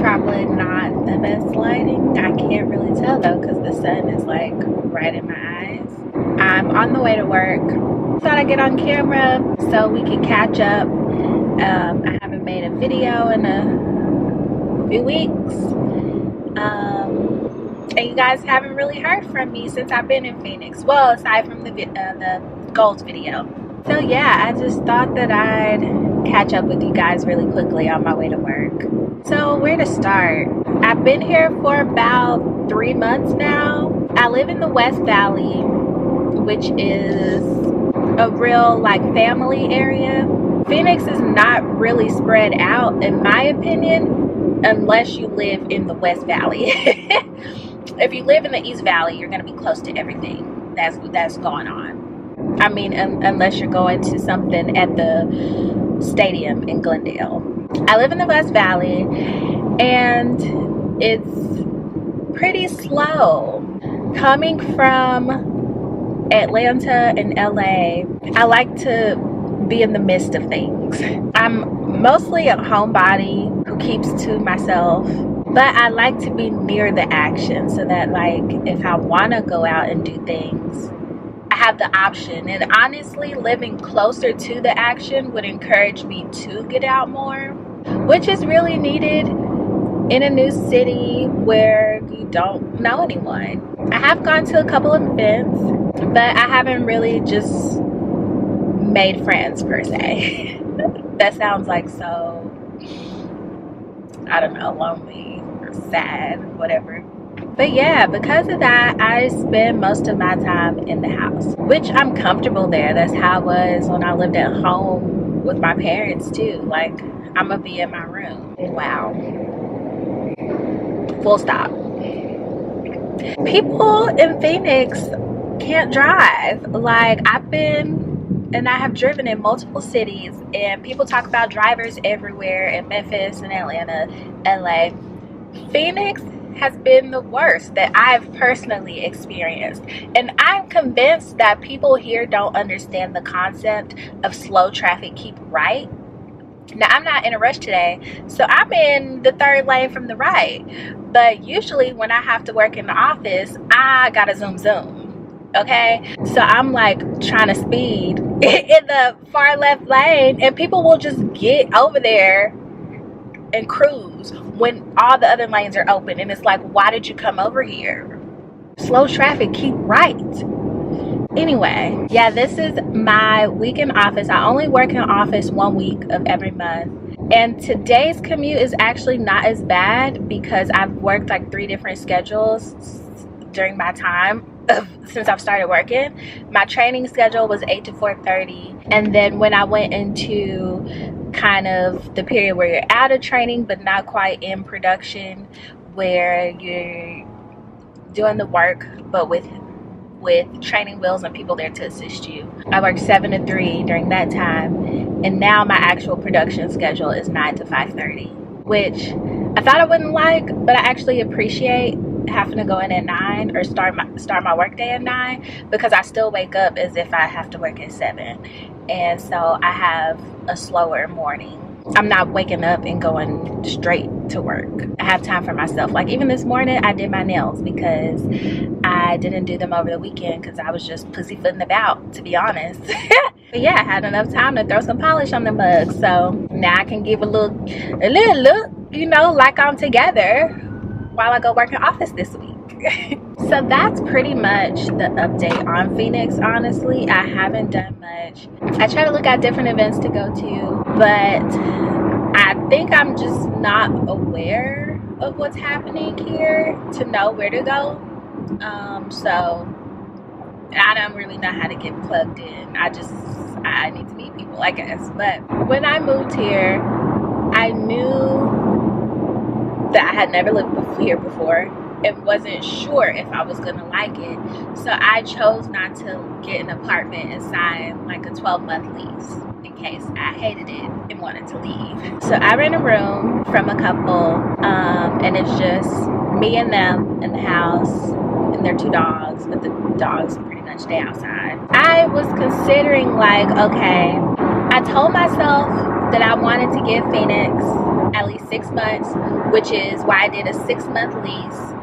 probably not the best lighting. I can't really tell though because the sun is like right in my eyes. I'm on the way to work. Thought I'd get on camera so we could catch up. I haven't made a video in a few weeks. And you guys haven't really heard from me since I've been in Phoenix. Well, aside from the goals video. So yeah, I just thought that I'd catch up with you guys really quickly on my way to work. So where to start? I've been here for about 3 months now. I live in the West Valley, which is a real like family area. Phoenix is not really spread out in my opinion unless you live in the West Valley. If you live in the East Valley, you're going to be close to everything that's going on. I mean, unless you're going to something at the stadium in Glendale. I live in the West Valley, and it's pretty slow. Coming from Atlanta and LA, I like to be in the midst of things. I'm mostly a homebody who keeps to myself, but I like to be near the action so that like if I want to go out and do things, I have the option. And honestly, living closer to the action would encourage me to get out more, which is really needed in a new city where you don't know anyone. I have gone to a couple of events, but I haven't really just made friends per se. That sounds like so, I don't know, lonely or sad, whatever. But yeah, because of that, I spend most of my time in the house, which I'm comfortable there. That's how it was when I lived at home with my parents too. Like, I'm gonna be in my room. Wow. Full stop. People in Phoenix can't drive. Like, I have driven in multiple cities, and people talk about drivers everywhere in Memphis and Atlanta, LA. Phoenix has been the worst that I've personally experienced, and I'm convinced that people here don't understand the concept of slow traffic keep right. Now, I'm not in a rush today, so I'm in the third lane from the right, but usually when I have to work in the office, I gotta zoom. Okay, so I'm like trying to speed in the far left lane, and people will just get over there and cruise when all the other lanes are open, and it's like, why did you come over here? Slow traffic, keep right. Anyway, yeah, this is my week in office. I only work in office 1 week of every month, and today's commute is actually not as bad because I've worked like 3 different schedules during my time since I've started working. My training schedule was 8 to 4:30, and then when I went into kind of the period where you're out of training but not quite in production, where you're doing the work but with training wheels and people there to assist you, I worked 7 to 3 during that time, and now my actual production schedule is 9 to 5:30, which I thought I wouldn't like, but I actually appreciate having to go in at 9 or start my work day at 9, because I still wake up as if I have to work at 7, and so I have a slower morning. I'm not waking up and going straight to work. I have time for myself. Like, even this morning I did my nails because I didn't do them over the weekend because I was just pussyfooting about, to be honest. But yeah, I had enough time to throw some polish on the mug, so now I can give a little look, you know, like I'm together while I go work in office this week. So that's pretty much the update on Phoenix. Honestly, I haven't done much. I try to look at different events to go to, but I think I'm just not aware of what's happening here to know where to go. So I don't really know how to get plugged in. I need to meet people, I guess. But when I moved here, I knew that I had never lived here before and wasn't sure if I was gonna like it, so I chose not to get an apartment and sign like a 12-month lease in case I hated it and wanted to leave. So I rent a room from a couple, and it's just me and them in the house and their 2 dogs, but the dogs pretty much stay outside. I was considering, like, okay, I told myself that I wanted to give Phoenix at least 6 months, which is why I did a 6-month lease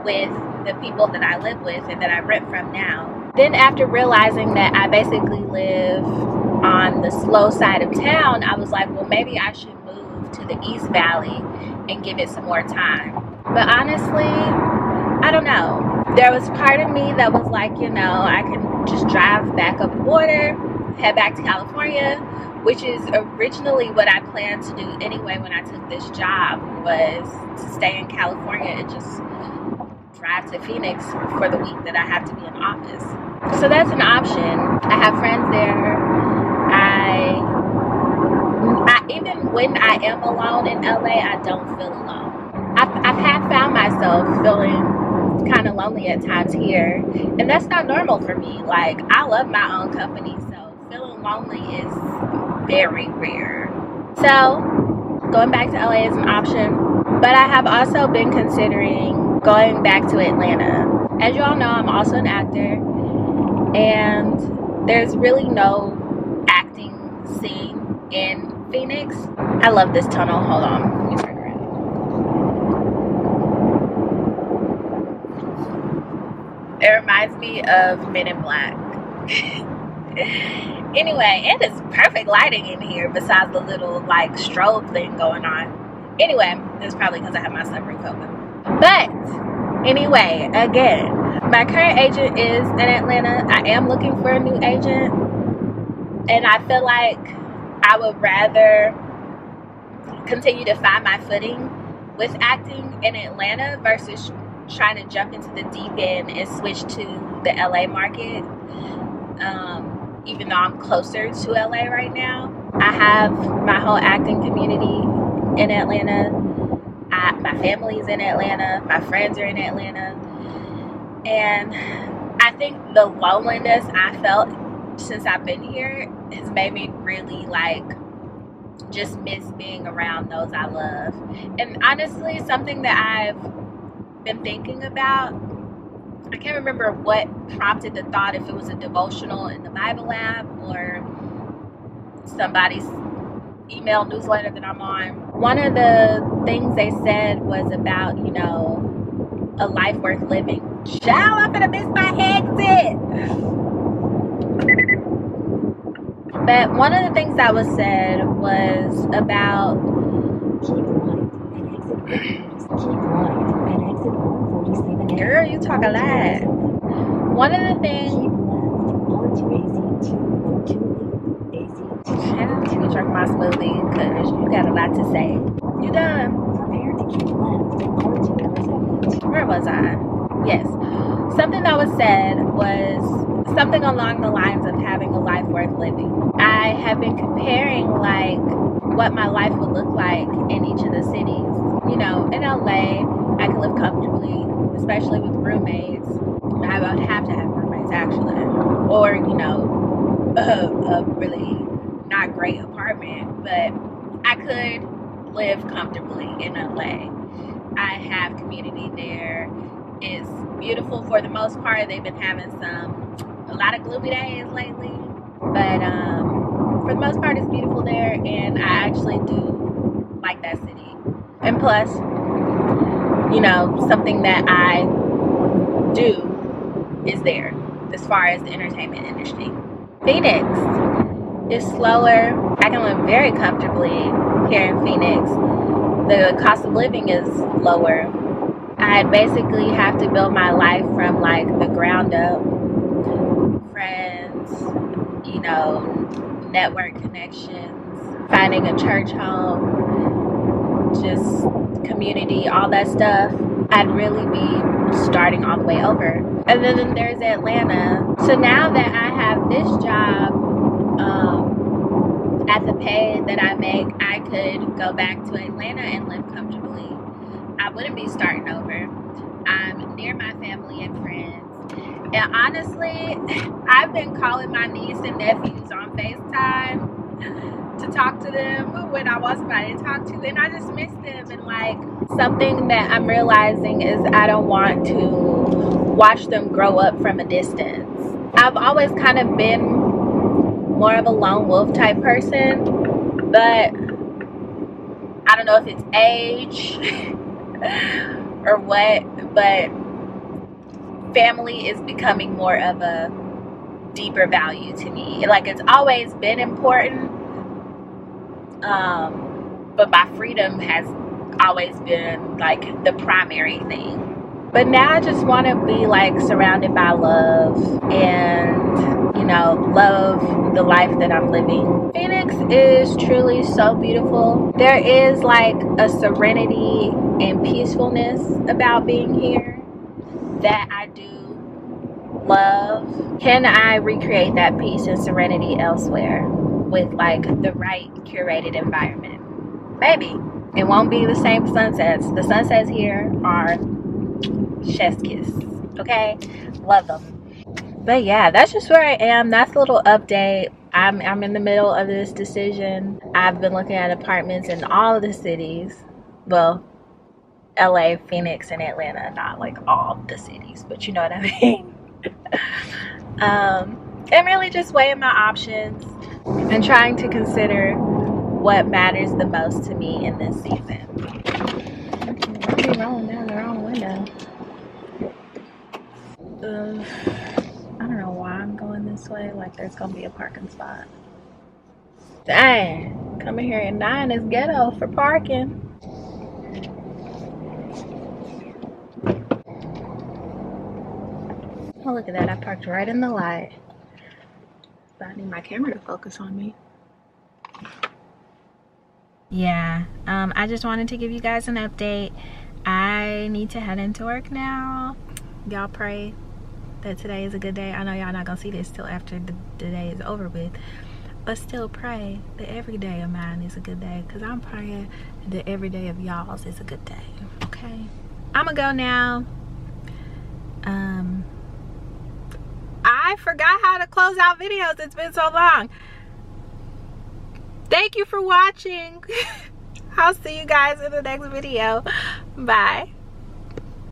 with the people that I live with and that I rent from now. Then after realizing that I basically live on the slow side of town, I was like, well, maybe I should move to the East Valley and give it some more time. But honestly, I don't know. There was part of me that was like, you know, I can just drive back up the border, head back to California, which is originally what I planned to do anyway when I took this job, was to stay in California and just drive to Phoenix for the week that I have to be in office. So that's an option. I have friends there. I even when I am alone in LA, I don't feel alone. I've found myself feeling kind of lonely at times here, and that's not normal for me. Like, I love my own company, so feeling lonely is very rare. So going back to LA is an option, but I have also been considering going back to Atlanta. As you all know, I'm also an actor, and there's really no acting scene in Phoenix. I love this tunnel. Hold on, let me turn around. It reminds me of Men in Black. Anyway, and it's perfect lighting in here besides the little like strobe thing going on. Anyway, it's probably because I have my sunroof open. But anyway, again, my current agent is in Atlanta. I am looking for a new agent, and I feel like I would rather continue to find my footing with acting in Atlanta versus trying to jump into the deep end and switch to the LA market. Even though I'm closer to LA right now, I have my whole acting community in Atlanta. My family's in Atlanta. My friends are in Atlanta. And I think the loneliness I felt since I've been here has made me really like just miss being around those I love. And honestly, something that I've been thinking about, I can't remember what prompted the thought, if it was a devotional in the Bible app or somebody's email newsletter that I'm on. One of the things they said was about, you know, a life worth living. Child, I'm gonna miss my exit. But one of the things that was said was about girl, you talk a lot. One of the things let me drink my smoothie because you got a lot to say. You done? Where was I? Yes. Something that was said was something along the lines of having a life worth living. I have been comparing like what my life would look like in each of the cities. You know, in LA, I can live comfortably, especially with roommates. I would have to have roommates actually, or you know, a really not great apartment, but I could live comfortably in LA. I have community there. It's beautiful for the most part. They've been having a lot of gloomy days lately, but for the most part it's beautiful there, and I actually do like that city. And plus, you know, something that I do is there as far as the entertainment industry. Phoenix is slower. I can live very comfortably here in Phoenix. The cost of living is lower. I basically have to build my life from like the ground up. Friends, you know, network connections, finding a church home, just community, all that stuff. I'd really be starting all the way over. And then there's Atlanta. So now that I have this job, at the pay that I make, I could go back to Atlanta and live comfortably. I wouldn't be starting over. I'm near my family and friends. And honestly, I've been calling my niece and nephews on FaceTime to talk to them when I want somebody to talk to, and I just miss them. And like, something that I'm realizing is I don't want to watch them grow up from a distance. I've always kind of been more of a lone wolf type person, but I don't know if it's age or what, but family is becoming more of a deeper value to me. Like, it's always been important, but my freedom has always been like the primary thing. But now I just want to be like surrounded by love and, you know, love the life that I'm living. Phoenix is truly so beautiful. There is like a serenity and peacefulness about being here that I do love. Can I recreate that peace and serenity elsewhere with like the right curated environment? Maybe. It won't be the same sunsets. The sunsets here are chef's kiss. Okay? Love them. But yeah, that's just where I am. That's a little update. I'm in the middle of this decision. I've been looking at apartments in all of the cities. Well, LA, Phoenix, and Atlanta. Not like all the cities, but you know what I mean. And really just weighing my options and trying to consider what matters the most to me in this season. Why are you rolling down the wrong window? I don't know why I'm going this way. Like, there's gonna be a parking spot. Dang, coming here at 9 is ghetto for parking. Oh, look at that. I parked right in the light. But I need my camera to focus on me. Yeah, I just wanted to give you guys an update. I need to head into work now. Y'all pray that today is a good day. I know y'all not gonna see this till after the day is over with, but still pray that every day of mine is a good day, because I'm praying that every day of y'all's is a good day. Okay, I'm gonna go now. I forgot how to close out videos. It's been so long. Thank you for watching. I'll see you guys in the next video. Bye.